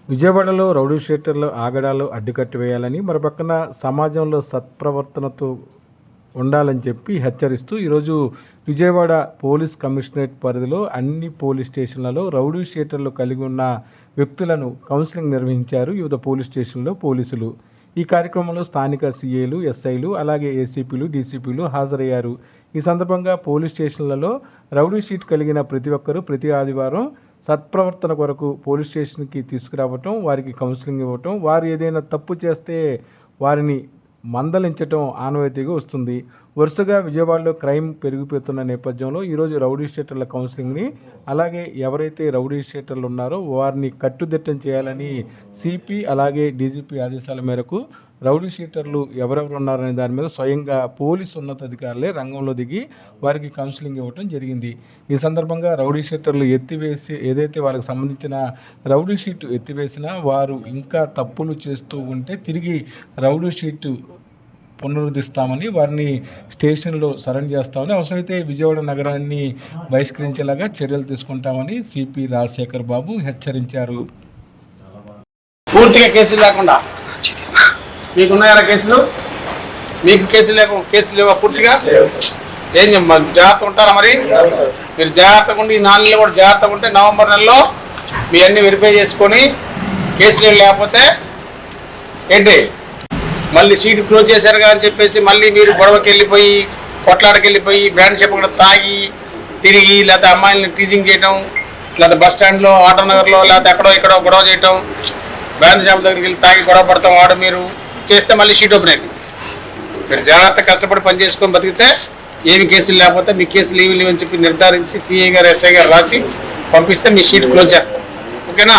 విజయవాడలో రౌడీ షీటర్లు ఆగడాలు అడ్డుకట్ట వేయాలని, మరోపక్కన సమాజంలో సత్ప్రవర్తనతో ఉండాలని చెప్పి హెచ్చరిస్తూ ఈరోజు విజయవాడ పోలీస్ కమిషనరేట్ పరిధిలో అన్ని పోలీస్ స్టేషన్లలో రౌడీ షీటర్లు కలిగి ఉన్న వ్యక్తులను కౌన్సిలింగ్ నిర్వహించారు వివిధ పోలీస్ స్టేషన్లో పోలీసులు. ఈ కార్యక్రమంలో స్థానిక సీఏలు, ఎస్ఐలు, అలాగే ఏసీపీలు, డీసీపీలు హాజరయ్యారు. ఈ సందర్భంగా పోలీస్ స్టేషన్లలో రౌడీ షీట్ కలిగిన ప్రతి ఒక్కరూ ప్రతి ఆదివారం సత్ప్రవర్తన కొరకు పోలీస్ స్టేషన్కి తీసుకురావటం, వారికి కౌన్సిలింగ్ ఇవ్వటం, వారు ఏదైనా తప్పు చేస్తే వారిని మందలించటం ఆనవాయితీగా వస్తుంది. వరుసగా విజయవాడలో క్రైమ్ పెరిగిపోతున్న నేపథ్యంలో ఈరోజు రౌడీ షీటర్ల కౌన్సిలింగ్ని, అలాగే ఎవరైతే రౌడీ షీటర్లు ఉన్నారో వారిని కట్టుదిట్టం చేయాలని సిపి అలాగే డీజీపీ ఆదేశాల మేరకు రౌడీ షీటర్లు ఎవరెవరు ఉన్నారనే దాని మీద స్వయంగా పోలీసు ఉన్నతాధికారులే రంగంలో దిగి వారికి కౌన్సిలింగ్ ఇవ్వటం జరిగింది. ఈ సందర్భంగా రౌడీ షీటర్లు ఎత్తివేసి ఏదైతే వాళ్ళకి సంబంధించిన రౌడీ షీట్ ఎత్తివేసినా వారు ఇంకా తప్పులు చేస్తూ ఉంటే తిరిగి రౌడీ షీటు పునరుద్ధరిస్తామని, వారిని స్టేషన్లో సరెండర్ చేస్తామని, అవసరమైతే విజయవాడ నగరాన్ని బహిష్కరించేలాగా చర్యలు తీసుకుంటామని సిపి రాజశేఖర్ బాబు హెచ్చరించారు. పూర్తిగా కేసులు లేకుండా మీకున్నాయా కేసులు? మీకు కేసులు లేవా? పూర్తిగా ఏం జాగ్రత్తగా ఉంటారా? మరి మీరు జాగ్రత్తగా ఉండి ఈ 4 నెలలు కూడా జాగ్రత్తగా ఉంటే నవంబర్ నెలలో మీ అన్ని వెరిఫై చేసుకొని కేసులు లేకపోతే ఏంటి మళ్ళీ సీటు క్లోజ్ చేశారుగా అని చెప్పేసి మళ్ళీ మీరు గొడవకి వెళ్ళిపోయి కొట్లాడకి వెళ్ళిపోయి బ్రాండ్ షాప్ కూడా తాగి తిరిగి, లేకపోతే అమ్మాయిలని టీజింగ్ చేయటం, లేకపోతే బస్ స్టాండ్లో, ఆటో నగర్లో, లేకపోతే ఎక్కడో గొడవ చేయటం, బ్రాండ్ షాప్ దగ్గరికి వెళ్ళి తాగి గొడవ పడతాం వాడు మీరు చేస్తే మళ్ళీ షీట్ ఓపెన్ అవుతుంది. మీరు జాగ్రత్త కష్టపడి పని చేసుకొని బతికితే ఏమి కేసులు లేకపోతే మీ కేసులు ఏమి లేవని చెప్పి నిర్ధారించి సిఐ గారు, ఎస్ఐ గారు రాసి పంపిస్తే మీ షీట్ క్లోజ్ చేస్తాం. ఓకేనా?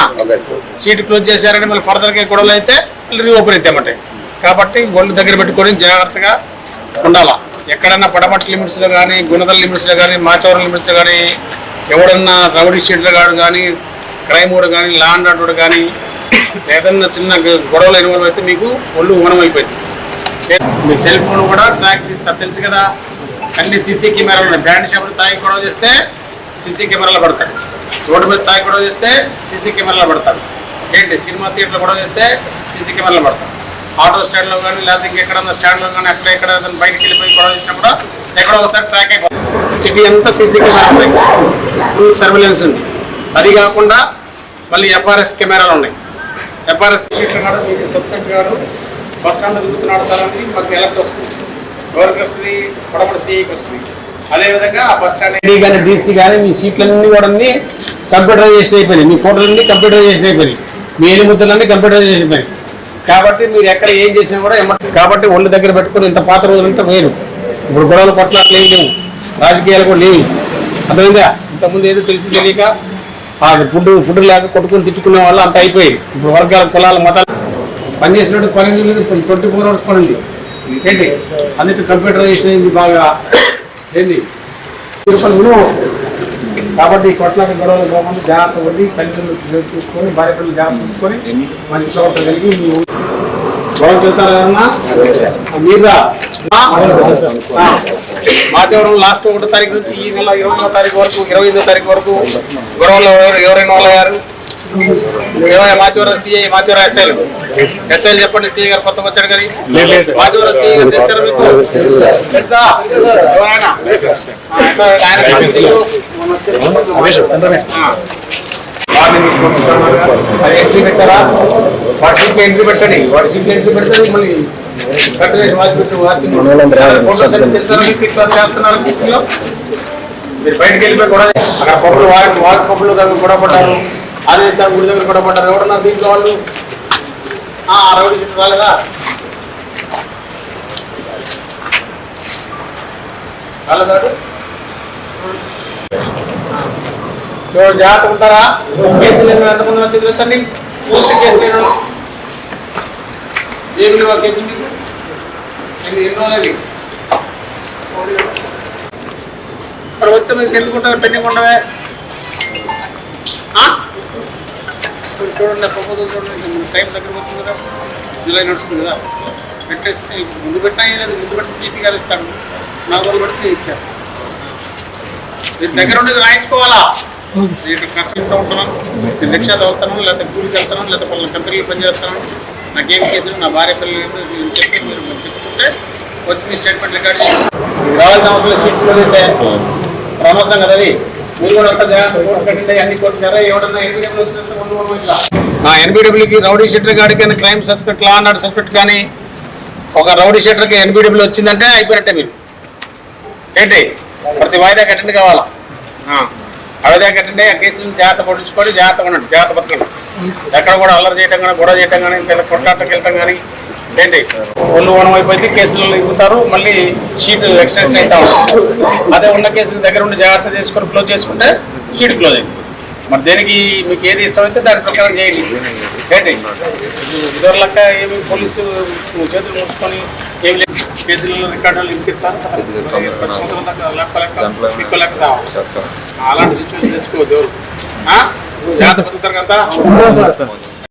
షీట్ క్లోజ్ చేశారంటే మళ్ళీ ఫర్దర్గా గొడవలు అయితే మళ్ళీ రీఓపెన్ అవుతామంటే. కాబట్టి ఒళ్ళు దగ్గర పెట్టుకొని జాగ్రత్తగా ఉండాలా. ఎక్కడన్నా పడమటి లిమిట్స్లో కానీ, గుణదల లిమిట్స్లో కానీ, మాచవరం లిమిట్స్లో కానీ ఎవడన్నా రౌడీ షీట్లు గాడు కానీ, క్రైమ్ వాడు కానీ, లా అండ్ ఆర్డర్ కానీ ఏదన్నా చిన్న గొడవలు ఇన్వాల్వ్ అయితే మీకు ఒళ్ళు ఊనం అయిపోయింది. మీ సెల్ ఫోన్ కూడా ట్రాక్ తీస్తారు, తెలుసు కదా. అన్ని సీసీ కెమెరాలు ఉన్నాయి. బ్రాండ్ షాపులు తాగి గొడవ చేస్తే సీసీ కెమెరాలు పడతారు, రోడ్డు మీద తాగి గొడవ చేస్తే సీసీ కెమెరాలు పడతారు. ఏంటి సినిమా థియేటర్లో గొడవ చేస్తే సీసీ కెమెరాలు పడతారు. ఆటో స్టాండ్లో కానీ, లేకపోతే ఇంకెక్కడన్నా స్టాండ్లో కానీ ఎక్కడ బయటకు వెళ్ళిపోయి గొడవ చేసినప్పుడు ఎక్కడో ఒకసారి ట్రాక్ అయిపోతుంది. సిటీ అంతా సీసీ కెమెరా ఉన్నాయి, ఫుల్ సర్వేలెన్స్ ఉంది. అది కాకుండా మళ్ళీ ఎఫ్ఆర్ఎస్ కెమెరాలు ఉన్నాయి. ఎఫ్ఆర్ఎస్ కాడు మీకు సస్పెండ్ కాడు బస్ స్టాండ్లో దిగుతున్నాడు సార్ అని మాకు ఎలక్ట్ వస్తుంది. ఎవరికి వస్తుంది? పొడమటి సిఐకి వస్తుంది. అదేవిధంగా ఆ బస్ స్టాండ్ ఏడీ కానీ, డీసీ కానీ మీ సీట్లన్నీ కూడా కంప్యూటరైజేషన్ అయిపోయినాయి, మీ ఫోటోలన్నీ కంప్యూటరైజేషన్ అయిపోయినాయి, మీ ఎలిముద్రలన్నీ కంప్యూటరైజేషన్ అయిపోయినాయి. కాబట్టి మీరు ఎక్కడ ఏం చేసినా కూడా కాబట్టి ఒళ్ళు దగ్గర పెట్టుకుని ఇంత పాత రోజులు అంటే వేరు. ఇప్పుడు గొడవలు కొట్లాట్లు ఏం లేవు, రాజకీయాలు కూడా లేవు. అర్థమైందా? ఇంతకుముందు ఏదో తెలిసి తెలియక ఫుడ్ లేక కొట్టుకుని తిట్టుకునే వాళ్ళు అంత అయిపోయింది. ఇప్పుడు వర్గాల కులాల మతాలు పనిచేసినట్టు పని లేదు, 24 hours పని ఉంది. ఏంటి అన్నిటి కంప్యూటరైజేషన్ అయింది బాగా. ఏంటి కాబట్టి కొట్లాట గొడవలు పోకుండా జాగ్రత్త పడి తల్లిదండ్రులు చూసుకొని, భార్య పిల్లలు జాగ్రత్త చూసుకొని మంచి చోట కలిగి మీ గొడవలు చెప్తారు కదన్నా మీద. మాచవరం లాస్ట్ 1వ తారీఖు నుంచి ఈ నెల 20వ తారీఖు వరకు, 25వ తారీఖు వరకు గొడవలు ఎవరైనా వాళ్ళు అయ్యారు? మాచవరం సిఐ, మాచవరం ఎస్ఐలు చెప్పండి. సిఐ గారు కొత్తగా వచ్చాడు కానీ మాచవరం సిఐ గారు తెచ్చారు మీకు తెలుసా? ఎవరైనా ఎంట్రీ పెట్టారా? వాడి సీట్లో ఎంట్రీ పెట్టండి. వాడి సీట్లో ఎంట్రీ పెడితే మళ్ళీ మీరు బయటకు వెళ్ళిపోయి కూడా అక్కడ పబ్బులు వాటి పబ్బులు దగ్గర గొడవ పడ్డారు, ఆదేశాలు గుడి దగ్గర గొడవ పడ్డారు. ఎవరన్నారు దీంట్లో వాళ్ళు? రౌడీ చుట్టూ రాలేదా? రాలేదాడు? జాగ్రత్త ఉంటారా? కేసులు ఎంతమంది వచ్చి ఎత్తండి. పూర్తి కేసులు ఏమి లేవా? కేసులు మీకు ఎన్నో అనేది మరి వస్తే మీకు ఎందుకుంటారు? పెండింగ్ ఉండవే. చూడండి ప్రపోజల్ చూడండి, టైం దగ్గర వస్తుంది కదా, జూలై నడుస్తుంది కదా. పెట్టేస్తే ముందు పెట్టినా లేదు, ముందు పెట్టి సిపి గారు ఇస్తాడు, 4 రోజులు పెడితే ఇచ్చేస్తాను. మీరు దగ్గర ఉండి రాయించుకోవాలా. ఇటు కష్టంతో ఉంటున్నాను, నేను రిక్షా తోలుతాను, లేకపోతే కూలికి వెళ్తాను, లేకపోతే పలానా కంపెనీలు పనిచేస్తాను, నాకేం కేసులు, నా భార్య పిల్లలు చెప్పి మీరు చెప్పుకుంటే వచ్చి మీ స్టేట్మెంట్ రికార్డ్ చేసి రావాల్సిన అవసరం సీట్స్లో అయితే అనవసరం కదా అది. మీరు కూడా వస్తుందా కోర్టు కట్టిండే అన్ని కొట్టారా ఎవడన్నా ఎన్బిడబ్ల్యూకి రౌడీ షీటర్ గాడికి కానీ crime suspect, law and order suspect కానీ ఒక రౌడీ షీటర్కి ఎన్బిడబ్ల్యూ వచ్చిందంటే అయిపోయినట్టే. మీరు ఏంటి ప్రతి వాయిదాకి అటెండ్ కావాలా, వాయిదాకి అటెండ్ అయ్యి ఆ కేసులను జాగ్రత్త పట్టించుకొని జాగ్రత్తగా ఉండండి, జాగ్రత్త బతకండి. ఎక్కడ కూడా అల్లరి చేయటం కానీ, గొడవ చేయటం కానీ, కొట్లాటకి వెళ్ళటం కానీ ఏంటి ఒళ్ళు ఓనం అయిపోయింది, కేసులు ఇవ్వుతారు, మళ్ళీ షీట్ ఎక్స్టెండ్ అవుతా ఉంటారు. అదే ఉన్న కేసులు దగ్గర ఉండి జాగ్రత్త చేసుకొని క్లోజ్ చేసుకుంటే షీట్ క్లోజ్ అయింది. మరి దేనికి మీకు ఏది ఇష్టమైతే దాని ప్రకారం చేయండి. ఏంటి ఇదివరలక్క ఏమి పోలీసు చేతులు మూసుకొని ఏమి లేదు, కేసులలో రికార్డులు ఇంపిస్తారు, సంవత్సరం దాకా లెక్క అలాంటి సిచ్యువేషన్ తెచ్చుకోవద్దు. ఎవరు జాగ్రత్త బతుకుతారు కదా.